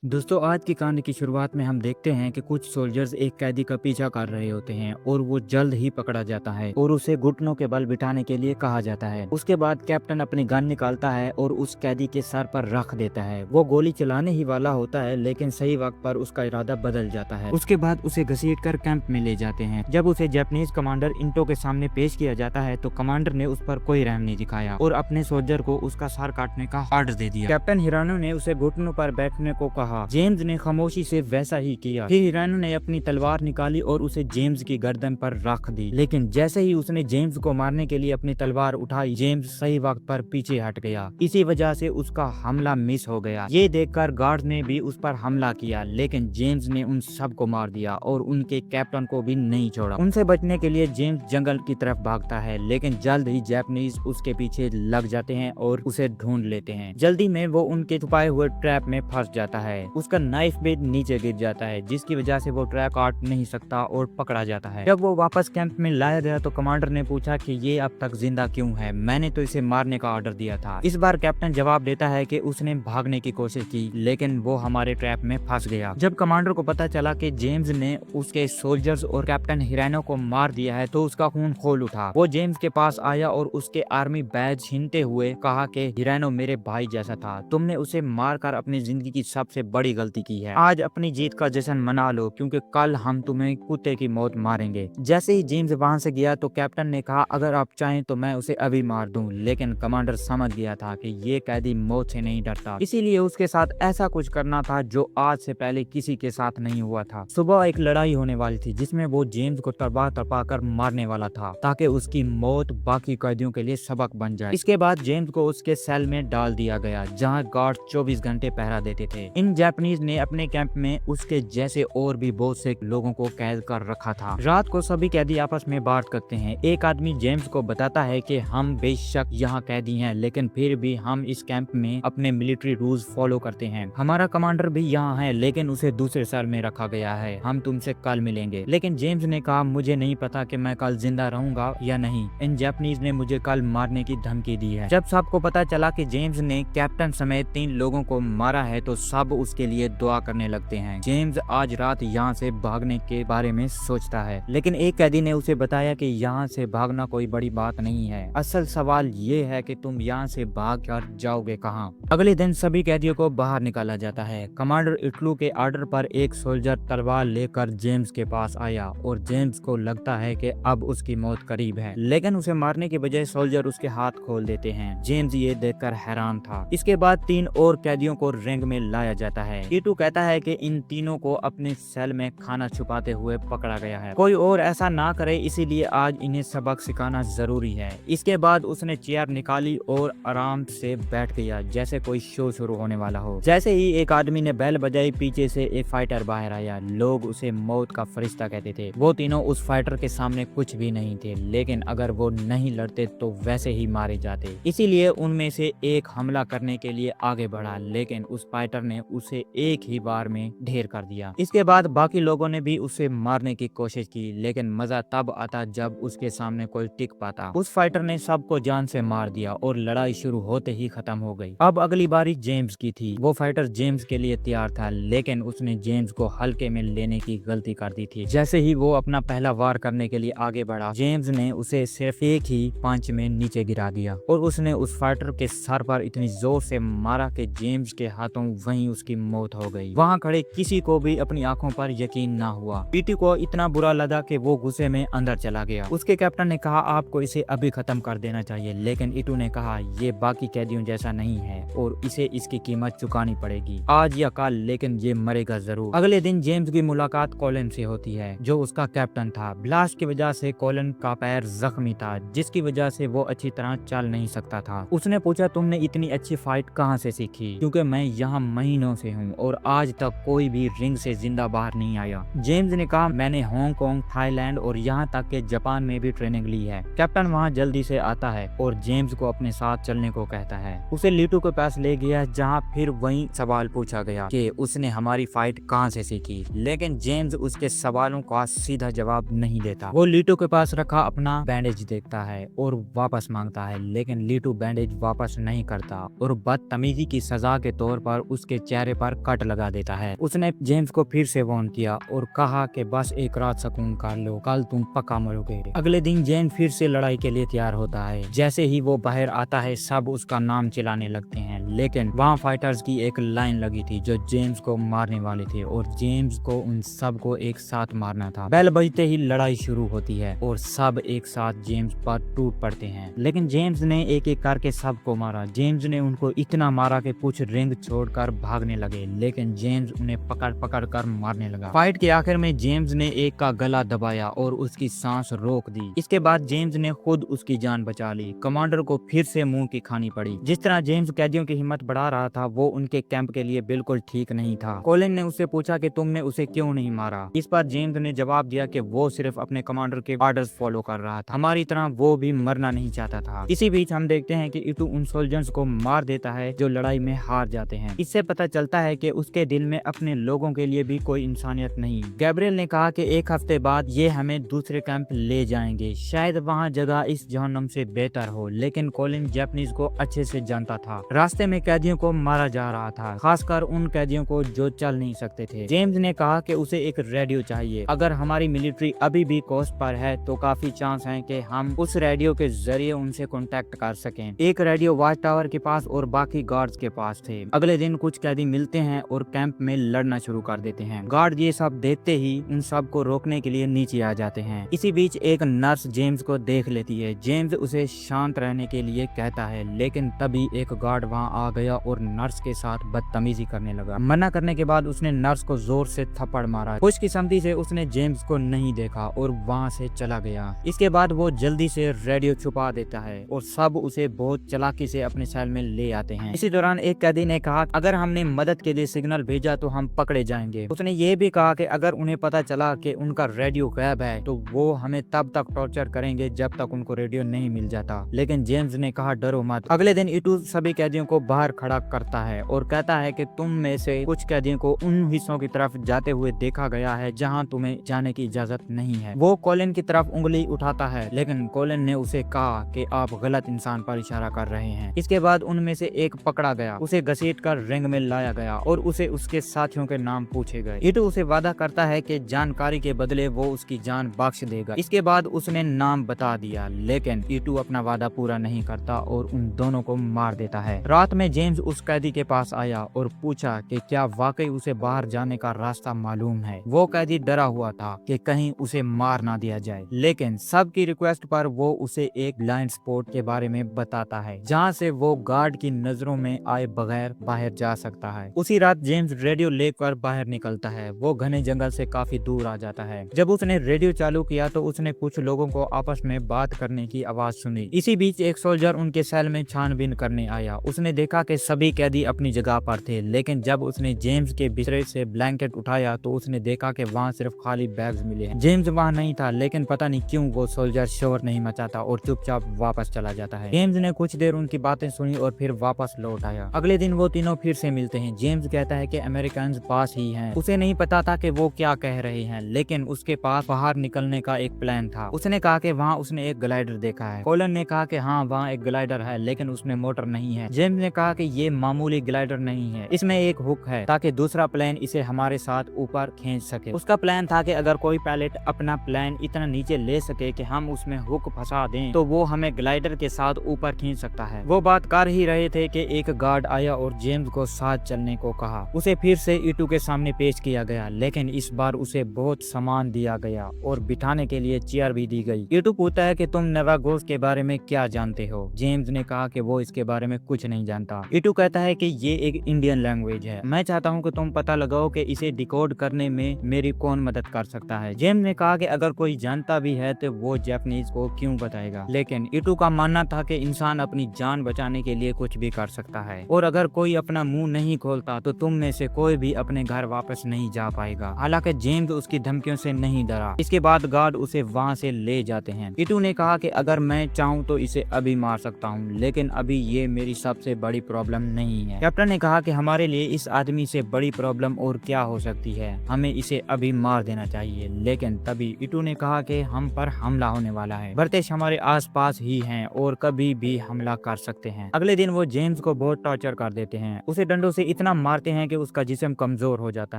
दोस्तों, आज की कहानी की शुरुआत में हम देखते हैं कि कुछ सोल्जर्स एक कैदी का पीछा कर रहे होते हैं और वो जल्द ही पकड़ा जाता है और उसे घुटनों के बल बिठाने के लिए कहा जाता है। उसके बाद कैप्टन अपनी गन निकालता है और उस कैदी के सर पर रख देता है। वो गोली चलाने ही वाला होता है, लेकिन सही वक्त पर उसका इरादा बदल जाता है। उसके बाद उसे घसीट कर कैंप में ले जाते हैं। जब उसे जापानीज कमांडर इंटो के सामने पेश किया जाता है तो कमांडर ने उस पर कोई रहम नहीं दिखाया और अपने सोल्जर को उसका सर काटने का आर्डर दे दिया। कैप्टन हिरानो ने उसे घुटनों पर बैठने को कहा। जेम्स ने खामोशी से वैसा ही किया। फिर हिरानो ने अपनी तलवार निकाली और उसे जेम्स की गर्दन पर रख दी, लेकिन जैसे ही उसने जेम्स को मारने के लिए अपनी तलवार उठाई, जेम्स सही वक्त पर पीछे हट गया। इसी वजह से उसका हमला मिस हो गया। ये देखकर गार्ड ने भी उस पर हमला किया, लेकिन जेम्स ने उन सबको मार दिया और उनके कैप्टन को भी नहीं छोड़ा। उनसे बचने के लिए जेम्स जंगल की तरफ भागता है, लेकिन जल्द ही जापानीज उसके पीछे लग जाते हैं और उसे ढूंढ लेते हैं। जल्दी में वो उनके छुपाए हुए ट्रैप में फंस जाता है। उसका नाइफ भी नीचे गिर जाता है, जिसकी वजह से वो ट्रैप काट नहीं सकता और पकड़ा जाता है। जब वो वापस कैंप में लाया गया तो कमांडर ने पूछा कि ये अब तक जिंदा क्यों है? मैंने तो इसे मारने का ऑर्डर दिया था। इस बार कैप्टन जवाब देता है कि उसने भागने की कोशिश की, लेकिन वो हमारे ट्रैप में फंस गया। जब कमांडर को पता चला कि जेम्स ने उसके सोल्जर्स और कैप्टन हिरानो को मार दिया है तो उसका खून खोल उठा। वो जेम्स के पास आया और उसके आर्मी बैज छीनते हुए कहा कि हिरानो मेरे भाई जैसा था, तुमने उसे मारकर अपनी जिंदगी की सबसे बड़ी गलती की है। आज अपनी जीत का जश्न मना लो, क्योंकि कल हम तुम्हें कुत्ते की मौत मारेंगे। जैसे ही जेम्स वहां से गया तो कैप्टन ने कहा अगर आप चाहें तो मैं उसे अभी मार दूं, लेकिन कमांडर समझ गया था कि ये कैदी मौत से नहीं डरता, इसीलिए उसके साथ ऐसा कुछ करना था जो आज से पहले किसी के साथ नहीं हुआ था। सुबह एक लड़ाई होने वाली थी जिसमें वो जेम्स को तरबा तरपा कर मारने वाला था, ताकि उसकी मौत बाकी कैदियों के लिए सबक बन जाए। इसके बाद जेम्स को उसके सेल में डाल दिया गया, जहां गार्ड 24 घंटे पहरा देते थे। इन जापानीज ने अपने कैंप में उसके जैसे और भी बहुत से लोगों को कैद कर रखा था। रात को सभी कैदी आपस में बात करते हैं। एक आदमी जेम्स को बताता है कि हम बेशक यहाँ कैदी हैं, लेकिन फिर भी हम इस कैंप में अपने मिलिट्री रूल्स फॉलो करते हैं। हमारा कमांडर भी यहाँ है, लेकिन उसे दूसरे सेल में रखा गया है। हम तुमसे कल मिलेंगे। लेकिन जेम्स ने कहा मुझे नहीं पता कि मैं कल जिंदा रहूंगा या नहीं। इन जापानीज ने मुझे कल मारने की धमकी दी है। जब सबको पता चला कि जेम्स ने कैप्टन समेत 3 लोगों को मारा है तो सब उसके लिए दुआ करने लगते हैं। जेम्स आज रात यहाँ से भागने के बारे में सोचता है, लेकिन एक कैदी ने उसे बताया कि यहाँ से भागना कोई बड़ी बात नहीं है। असल सवाल ये है कि तुम यहाँ से भाग कर जाओगे कहाँ। अगले दिन सभी कैदियों को बाहर निकाला जाता है। कमांडर इटलू के ऑर्डर पर एक सोल्जर तलवार लेकर जेम्स के पास आया और जेम्स को लगता है कि अब उसकी मौत करीब है, लेकिन उसे मारने के बजाय सोल्जर उसके हाथ खोल देते हैं। जेम्स ये देखकर हैरान था। इसके बाद 3 और कैदियों को रिंग में लाया जाता है। टीटू कहता है कि इन तीनों को अपने सेल में खाना छुपाते हुए पकड़ा गया है, कोई और ऐसा ना करे, इसीलिए आज इन्हें सबक सिखाना जरूरी है। इसके बाद उसने चेयर निकाली और आराम से बैठ गया जैसे कोई शो शुरू होने वाला हो। जैसे ही एक आदमी ने बेल बजाई, पीछे से एक फाइटर बाहर आया। लोग उसे मौत का फरिश्ता कहते थे। वो तीनों उस फाइटर के सामने कुछ भी नहीं थे, लेकिन अगर वो नहीं लड़ते तो वैसे ही मारे जाते। इसीलिए उनमें से एक हमला करने के लिए आगे बढ़ा, लेकिन उस फाइटर ने उसे एक ही बार में ढेर कर दिया। इसके बाद बाकी लोगों ने भी उसे मारने की कोशिश की, लेकिन मजा तब आता जब उसके सामने कोई टिक पाता। उस फाइटर ने सबको जान से मार दिया और लड़ाई शुरू होते ही खत्म हो गई। अब अगली बारी जेम्स की थी। वो फाइटर जेम्स के लिए तैयार था, लेकिन उसने जेम्स को हल्के में लेने की गलती कर दी थी। जैसे ही वो अपना पहला वार करने के लिए आगे बढ़ा, जेम्स ने उसे सिर्फ एक ही पंच में नीचे गिरा दिया और उसने उस फाइटर के सर पर इतनी जोर से मारा कि जेम्स के हाथों वहीं उसकी मौत हो गई। वहां खड़े किसी को भी अपनी आंखों पर यकीन ना हुआ। पीटी को इतना बुरा लगा कि वो गुस्से में अंदर चला गया। उसके कैप्टन ने कहा आपको इसे अभी खत्म कर देना चाहिए, लेकिन इटू ने कहा ये बाकी कैदियों जैसा नहीं है और इसे इसकी कीमत चुकानी पड़ेगी, आज या कल, लेकिन ये मरेगा जरूर। अगले दिन जेम्स की मुलाकात कॉलिन से होती है, जो उसका कैप्टन था। ब्लास्ट की वजह से कॉलिन का पैर जख्मी था, जिसकी वजह से वो अच्छी तरह चल नहीं सकता था। उसने पूछा तुमने इतनी अच्छी फाइट कहाँ से सीखी, क्योंकि मैं यहाँ महीनों से हूँ और आज तक कोई भी रिंग से जिंदा बाहर नहीं आया। जेम्स ने कहा मैंने हांगकांग, थाईलैंड और यहाँ तक के जापान में भी ट्रेनिंग ली है। कैप्टन वहाँ जल्दी से आता है और जेम्स को अपने साथ चलने को कहता है। उसे लीटू के पास ले गया, जहाँ फिर वही सवाल पूछा गया कि उसने हमारी फाइट कहाँ से सीखी, लेकिन जेम्स उसके सवालों का सीधा जवाब नहीं देता। वो लीटू के पास रखा अपना बैंडेज देखता है और वापस मांगता है, लेकिन लीटू बैंडेज वापस नहीं करता और बदतमीजी की सजा के तौर पर उसके चेहरे चेहरे पर कट लगा देता है। उसने जेम्स को फिर से वार्न किया और कहा कि बस एक रात सुकून कर लो, कल तुम पक्का मरोगे। अगले दिन जेम्स फिर से लड़ाई के लिए तैयार होता है। जैसे ही वो बाहर आता है सब उसका नाम चिल्लाने लगते हैं, लेकिन वहाँ फाइटर्स की एक लाइन लगी थी जो जेम्स को मारने वाली थी और जेम्स को उन सब को एक साथ मारना था। बेल बजते ही लड़ाई शुरू होती है और सब एक साथ जेम्स पर टूट पड़ते हैं, लेकिन जेम्स ने एक एक करके सबको मारा। जेम्स ने उनको इतना मारा कि कुछ रिंग छोड़कर भागने लगे, लेकिन जेम्स उन्हें पकड़ पकड़ कर मारने लगा। फाइट के आखिर में जेम्स ने एक का गला दबाया और उसकी सांस रोक दी। इसके बाद जेम्स ने खुद उसकी जान बचा ली। कमांडर को फिर से मुंह की खानी पड़ी। जिस तरह जेम्स कैदियों की हिम्मत बढ़ा रहा था वो उनके कैंप के लिए बिल्कुल ठीक नहीं था। कोलिन ने उससे पूछा कि तुमने उसे क्यों नहीं मारा। इस पर जेम्स ने जवाब दिया कि वो सिर्फ अपने कमांडर के ऑर्डर्स फॉलो कर रहा था, हमारी तरह वो भी मरना नहीं चाहता था। इसी बीच हम देखते हैं कि इटू उन सोल्जर्स को मार देता है जो लड़ाई में हार जाते हैं। इससे पता चलता है कि उसके दिल में अपने लोगों के लिए भी कोई इंसानियत नहीं। गैब्रियल ने कहा कि एक हफ्ते बाद ये हमें दूसरे कैंप ले जाएंगे, शायद वहाँ जगह इस जहन्नुम से बेहतर हो, लेकिन कोलिन जापानीज को अच्छे से जानता था। रास्ते में कैदियों को मारा जा रहा था, खासकर उन कैदियों को जो चल नहीं सकते थे। जेम्स ने कहा कि उसे एक रेडियो चाहिए। अगर हमारी मिलिट्री अभी भी कोस्ट पर है तो काफी चांस है कि हम उस रेडियो के जरिए उनसे कांटेक्ट कर सकें। एक रेडियो वॉच टावर के पास और बाकी गार्ड्स के पास थे। अगले दिन कुछ कैदी मिलते हैं और कैंप में लड़ना शुरू कर देते हैं। गार्ड ये सब देखते ही उन सब को रोकने के लिए नीचे आ जाते हैं। इसी बीच एक नर्स जेम्स को देख लेती है। जेम्स उसे शांत रहने के लिए कहता है, लेकिन तभी एक गार्ड वहाँ आ गया और नर्स के साथ बदतमीजी करने लगा। मना करने के बाद उसने नर्स को जोर से थप्पड़ मारा। खुशकिस्मती से उसने जेम्स को नहीं देखा और वहाँ से चला गया। इसके बाद वो जल्दी से रेडियो छुपा देता है और सब उसे बहुत चालाकी से अपने सेल में ले आते हैं। इसी दौरान एक कैदी ने कहा, अगर हमने मदद के लिए सिग्नल भेजा तो हम पकड़े जाएंगे। उसने ये भी कहा कि अगर उन्हें पता चला कि उनका रेडियो गायब है तो वो हमें तब तक टॉर्चर करेंगे जब तक उनको रेडियो नहीं मिल जाता। लेकिन जेम्स ने कहा, डरो मत। अगले दिन इटू सभी कैदियों को बाहर खड़ा करता है और कहता है कि तुम में से कुछ कैदियों को उन हिस्सों की तरफ जाते हुए देखा गया है जहां तुम्हें जाने की इजाजत नहीं है। वो कोलिन की तरफ उंगली उठाता है, लेकिन कोलिन ने उसे कहा कि आप गलत इंसान पर इशारा कर रहे हैं। इसके बाद उनमें से एक पकड़ा गया, उसे घसीटकर रिंग में लाया गया और उसे उसके साथियों के नाम पूछे गए। इटू उसे वादा करता है कि जानकारी के बदले वो उसकी जान बख्श देगा। इसके बाद उसने नाम बता दिया, लेकिन इटू अपना वादा पूरा नहीं करता और उन दोनों को मार देता है। रात में जेम्स उस कैदी के पास आया और पूछा कि क्या वाकई उसे बाहर जाने का रास्ता मालूम है। वो कैदी डरा हुआ था कि कहीं उसे मार ना दिया जाए, लेकिन सबकी रिक्वेस्ट पर वो उसे एक ब्लाइंड स्पॉट के बारे में बताता है जहाँ से वो गार्ड की नजरों में आए बगैर बाहर जा सकता है। उसी रात जेम्स रेडियो लेकर बाहर निकलता है। वो घने जंगल से काफी दूर आ जाता है। जब उसने रेडियो चालू किया तो उसने कुछ लोगों को आपस में बात करने की आवाज सुनी। इसी बीच एक सोल्जर उनके सेल में छानबीन करने आया। उसने देखा कि सभी कैदी अपनी जगह पर थे, लेकिन जब उसने जेम्स के बिस्तर से ब्लैंकेट उठाया तो उसने देखा कि वहाँ सिर्फ खाली बैग्स मिले हैं। जेम्स वहाँ नहीं था, लेकिन पता नहीं क्यों वो सोल्जर शोर नहीं मचाता और चुपचाप वापस चला जाता है। जेम्स ने कुछ देर उनकी बातें सुनी और फिर वापस लौट आया। अगले दिन वो तीनों फिर से मिलते हैं। जेम्स कहता है कि अमेरिकन पास ही हैं। उसे नहीं पता था कि वो क्या कह रहे हैं, लेकिन उसके पास बाहर निकलने का एक प्लान था। उसने कहा कि वहाँ उसने एक ग्लाइडर देखा है। कोलन ने कहा कि हाँ वहाँ एक ग्लाइडर है, लेकिन उसमें मोटर नहीं है। जेम्स ने कहा कि ये मामूली ग्लाइडर नहीं है, इसमें एक हुक है ताकि दूसरा प्लेन इसे हमारे साथ ऊपर खींच सके। उसका प्लान था कि अगर कोई पायलट अपना प्लेन इतना नीचे ले सके कि हम उसमें हुक फंसा दें तो वो हमें ग्लाइडर के साथ ऊपर खींच सकता है। वो बात कर ही रहे थे कि एक गार्ड आया और जेम्स को साथ चलने को कहा। उसे फिर से इटू के सामने पेश किया गया, लेकिन इस बार उसे बहुत सामान दिया गया और बिठाने के लिए चेयर भी दी गई। इटू पूछता है कि तुम नवागोस के बारे में क्या जानते हो। जेम्स ने कहा कि वो इसके बारे में कुछ नहीं जानता। इटू कहता है कि ये एक इंडियन लैंग्वेज है, मैं चाहता हूँ कि तुम पता लगाओ कि इसे डिकोड करने में मेरी कौन मदद कर सकता है। जेम्स ने कहा कि अगर कोई जानता भी है तो वो जापानीज को क्यों बताएगा, लेकिन इटू का मानना था कि इंसान अपनी जान बचाने के लिए कुछ भी कर सकता है और अगर कोई अपना मुंह नहीं खोलता तो तुम में से कोई भी अपने घर वापस नहीं जा पाएगा। हालांकि जेम्स उसकी धमकियों से नहीं डरा। इसके बाद गार्ड उसे वहाँ से ले जाते हैं। इटू ने कहा कि अगर मैं चाहूँ तो इसे अभी मार सकता हूँ, लेकिन अभी ये मेरी सबसे बड़ी प्रॉब्लम नहीं है। कैप्टन ने कहा कि हमारे लिए इस आदमी से बड़ी प्रॉब्लम और क्या हो सकती है, हमें इसे अभी मार देना चाहिए। लेकिन तभी इटू ने कहा कि हम पर हमला होने वाला है, ब्रिटिश हमारे आसपास ही हैं और कभी भी हमला कर सकते हैं। अगले दिन वो जेम्स को बहुत टॉर्चर कर देते हैं। उसे डंडों से इतना मारते हैं कि उसका जिस्म कमजोर हो जाता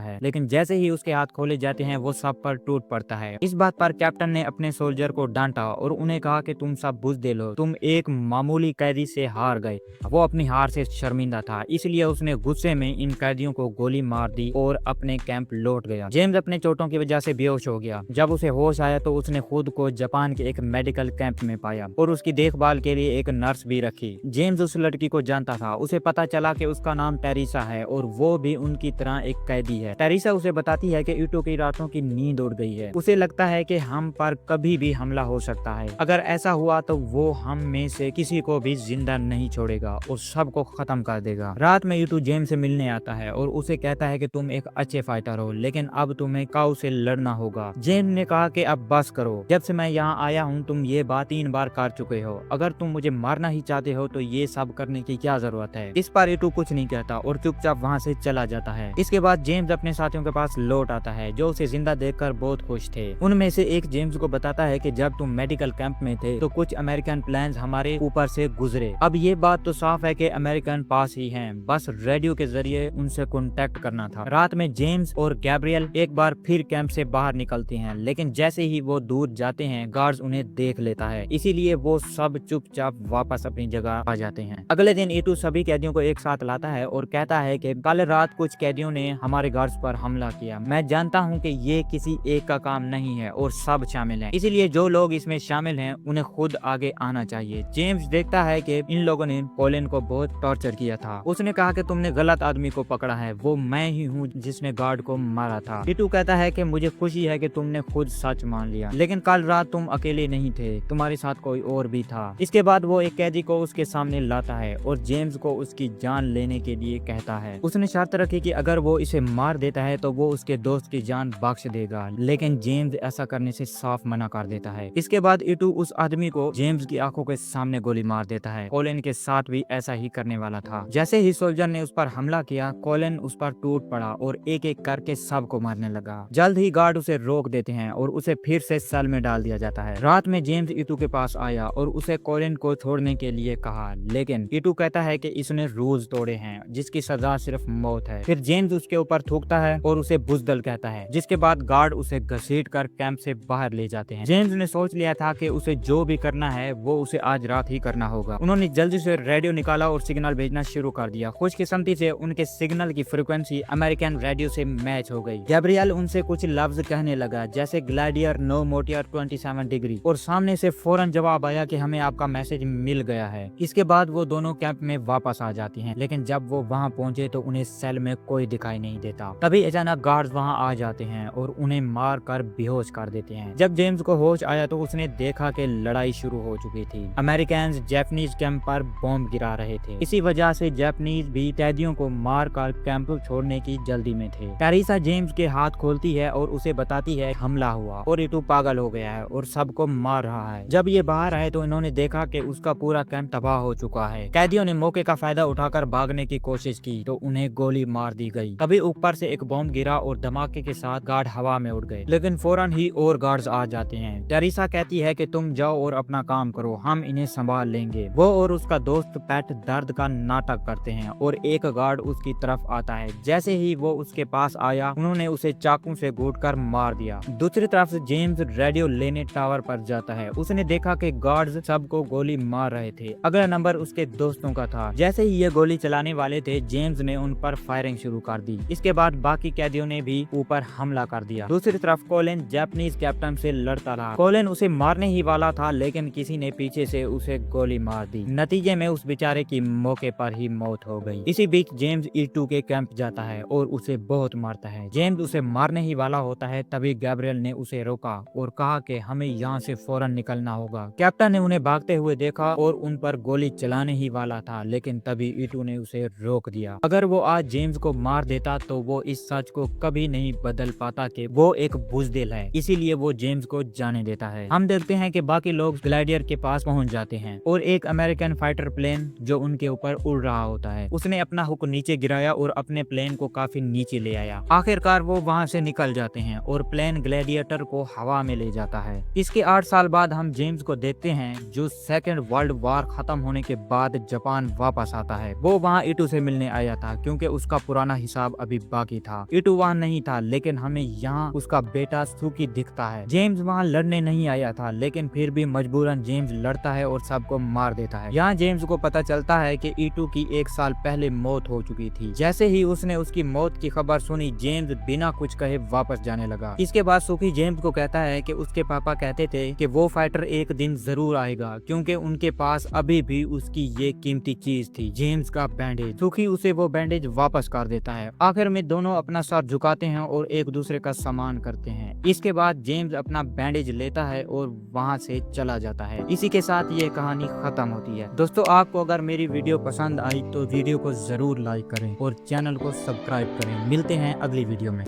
है, लेकिन जैसे ही उसके हाथ खोले जाते हैं वो सब पर टूट पड़ता है। इस बात पर कैप्टन ने अपने सोल्जर को डांटा और उन्हें कहा कि तुम सब बुज़दिल हो, तुम एक मामूली कैदी से हार गए। वो अपनी हार से शर्मिंदा था, इसलिए उसने गुस्से में इन कैदियों को गोली मार दी और अपने कैंप लौट गया। जेम्स अपने चोटों की वजह से बेहोश हो गया। जब उसे होश आया तो उसने खुद को जापान के एक मेडिकल कैंप में पाया और उसकी देखभाल के लिए एक नर्स भी रखी। जेम्स उस लड़की को जानता था। उसे पता चला कि उसका नाम टेरिसा है और वो भी उनकी तरह एक कैदी है। टेरिसा उसे बताती है कि ईटो की रातों की नींद उड़ गई है। उसे लगता है कि हम पर कभी भी हमला हो सकता है। अगर ऐसा हुआ तो वो हम में से किसी को भी जिंदा नहीं छोड़ेगा और सबको खत्म कर देगा। रात में ईटो जेम्स से मिलने आता है और उसे कहता है कि तुम एक अच्छे फाइटर हो, लेकिन अब तुम्हें काऊ से लड़ना होगा। जेम्स ने कहा कि अब बस करो, जब से मैं यहाँ आया हूँ तुम ये बात 3 बार कर चुके हो। अगर तुम मुझे मारना ही चाहते हो तो ये सब करने की क्या जरूरत है। इस पर ईटो कुछ नहीं कहता और चुपचाप वहाँ से चला जाता है। इसके बाद जेम्स अपने साथियों के पास लौट आता है जो उसे जिंदा देखकर बहुत खुश थे। उनमें से एक जेम्स को बताता है कि जब तुम मेडिकल कैंप में थे तो कुछ अमेरिकन प्लेन्स हमारे ऊपर से गुजरे। अब ये बात तो साफ है कि अमेरिकन पास ही हैं, बस रेडियो के जरिए उनसे कांटेक्ट करना था। रात में जेम्स और गैब्रियल एक बार फिर कैंप से बाहर निकलते हैं, लेकिन जैसे ही वो दूर जाते हैं गार्ड्स उन्हें देख लेता है, इसीलिए वो सब चुपचाप वापस अपनी जगह आ जाते हैं। अगले दिन ईटू सभी कैदियों को एक साथ लाता है और कहता है कि कल रात कुछ कैदियों ने हमारे गार्ड्स पर हमला किया। मैं जानता हूँ कि ये किसी एक का काम नहीं है और सब शामिल हैं, इसीलिए जो लोग इसमें शामिल हैं उन्हें खुद आगे आना चाहिए। जेम्स देखता है कि इन लोगों ने कोलिन को बहुत टॉर्चर किया था। उसने कहा कि तुमने गलत आदमी को पकड़ा है, वो मैं ही हूँ जिसने गार्ड को मारा था। ईटू कहता है कि मुझे खुशी है कि तुमने खुद सच मान लिया, लेकिन कल रात तुम अकेले नहीं थे, तुम्हारे साथ कोई और भी था। इसके बाद वो एक कैदी को उसके सामने लाता है और जेम्स को उसकी जान लेने के लिए कहता है। उसने शर्त रखी कि अगर वो इसे मार देता है तो वो उसके दोस्त की जान बख्श देगा, लेकिन जेम्स ऐसा करने से साफ मना कर देता है। इसके बाद ईटू उस आदमी को जेम्स की आंखों के सामने गोली मार देता है। कोलिन के साथ भी ऐसा ही करने वाला था। जैसे ही सोल्जर ने उस पर हमला किया कोलिन उस पर टूट पड़ा और एक एक करके सबको मारने लगा। जल्द ही गार्ड उसे रोक देते हैं और उसे फिर से सेल में डाल दिया जाता है। रात में जेम्स ईटू के पास आया और उसे कोलिन को छोड़ने के लिए कहा, लेकिन ईटू कहता है कि इसने रूल्स तोड़े हैं जिसकी सजा सिर्फ मौत है। फिर जेम्स उसके ऊपर थूकता है और उसे बुज़दिल कहता है, जिसके बाद गार्ड उसे घसीट कर कैंप से बाहर ले जाते हैं। जेम्स ने सोच लिया था कि उसे जो भी करना है वो उसे आज रात ही करना होगा। उन्होंने जल्दी से रेडियो निकाला और सिग्नल भेजना शुरू कर दिया। खुशकिस्मती से उनके सिग्नल की फ्रीक्वेंसी अमेरिकन रेडियो से मैच हो गई। गैब्रियल उनसे कुछ लफ्ज कहने लगा जैसे ग्लैडियर, नो मोटियर, 27 डिग्री, और सामने से फौरन जवाब आया कि हमें आपका मैसेज मिल गया है। इसके बाद वो दोनों कैंप में वापस आ जाती हैं, लेकिन जब वो वहाँ पहुंचे तो उन्हें सेल में कोई दिखाई नहीं देता। तभी अचानक गार्ड्स वहाँ आ जाते हैं और उन्हें मार कर बेहोश कर देते हैं। जब जेम्स को होश आया तो उसने देखा कि लड़ाई शुरू हो चुकी थी। अमेरिकन जापानीज कैंप पर बॉम्ब गिरा रहे थे। इसी वजह से जापानीज भी कैदियों को मार कर कैंप छोड़ने की जल्दी में थे। टेरिसा जेम्स के हाथ खोलती है और उसे बताती है हमला हुआ और ईटू पागल हो गया है और सबको मार रहा है। जब ये बाहर आए तो इन्होंने देखा कि उसका पूरा कैंप तबाह हो चुका है। कैदियों ने मौके का फायदा उठाकर भागने की कोशिश की तो उन्हें गोली मार दी गई। तभी ऊपर से एक बॉम्ब गिरा और धमाके के साथ गार्ड हवा में उड़ गए, लेकिन फौरन ही और गार्ड्स आ जाते हैं। टेरिसा कहती है कि तुम जाओ और अपना काम करो, हम इन्हें संभाल लेंगे। वो और उसका दोस्त पैट दर्द का नाटक करते हैं और एक गार्ड उसकी तरफ आता है। जैसे ही वो उसके पास आया उन्होंने उसे चाकू से घूटकर मार दिया। दूसरी तरफ से जेम्स रेडियो लेने टावर पर जाता है। उसने देखा कि गार्ड्स सबको गोली मार रहे थे। अगला नंबर उसके दोस्तों का था। जैसे ही ये गोली चलाने वाले थे जेम्स ने उन पर फायरिंग शुरू कर दी। इसके बाद बाकी कैदियों ने भी ऊपर हमला कर दिया। दूसरी तरफ कोलिन जापानीज कैप्टन से लड़ता रहा। कोलिन उसे मारने ही वाला था, लेकिन किसी ने पीछे से उसे गोली मार दी। नतीजे में उस बेचारे की मौके पर ही मौत हो गई। इसी बीच जेम्स ईटू के कैंप जाता है और उसे बहुत मारता है। जेम्स उसे मारने ही वाला होता है, तभी गैब्रियल ने उसे रोका और कहा कि हमें यहाँ से फौरन निकलना होगा। कैप्टन ने उन्हें भागते हुए देखा और उन पर गोली चलाने ही वाला था, लेकिन तभी ईटू ने उसे रोक दिया। अगर वो आज जेम्स को मार देता तो वो इस सच को कभी नहीं बदल पाता कि वो एक बुज़दिल है, इसीलिए वो जेम्स को जाने देता है। हम देखते हैं कि बाकी लोग ग्लाइडियर के पास पहुंच जाते हैं और एक अमेरिकन फाइटर प्लेन जो उनके ऊपर उड़ रहा होता है उसने अपना हुक नीचे गिराया और अपने प्लेन को काफी नीचे ले आया। आखिरकार वो वहाँ से निकल जाते हैं और प्लेन ग्लैडिएटर को हवा में ले जाता है। इसके 8 साल बाद हम जेम्स को देखते हैं जो सेकेंड वर्ल्ड वॉर खत्म होने के बाद जापान वापस आता है। वो वहाँ ईटू से मिलने आया आया था क्योंकि उसका पुराना हिसाब अभी बाकी था। ईटू वहाँ नहीं था, लेकिन हमें यहाँ उसका बेटा सुकी दिखता है। जेम्स वहाँ लड़ने नहीं आया था, लेकिन फिर भी मजबूरन जेम्स लड़ता है और सबको मार देता है। यहाँ जेम्स को पता चलता है कि ईटू की 1 साल पहले मौत हो चुकी थी। जैसे ही उसने उसकी मौत की खबर सुनी, जेम्स बिना कुछ कहे वापस जाने लगा। इसके बाद सुकी जेम्स को कहता है कि उसके पापा कहते थे कि वो फाइटर एक दिन जरूर आएगा, क्योंकि उनके पास अभी भी उसकी ये कीमती चीज थी, जेम्स का बैंडेज। सुकी उसे वो बैंडेज वापस कर देता है। आखिर में दोनों अपना सर झुकाते हैं और एक दूसरे का सम्मान करते हैं। इसके बाद जेम्स अपना बैंडेज लेता है और वहां से चला जाता है। इसी के साथ ये कहानी खत्म होती है। दोस्तों, आपको अगर मेरी वीडियो पसंद आई तो वीडियो को जरूर लाइक करें और चैनल को सब्सक्राइब करें। मिलते हैं अगली वीडियो में।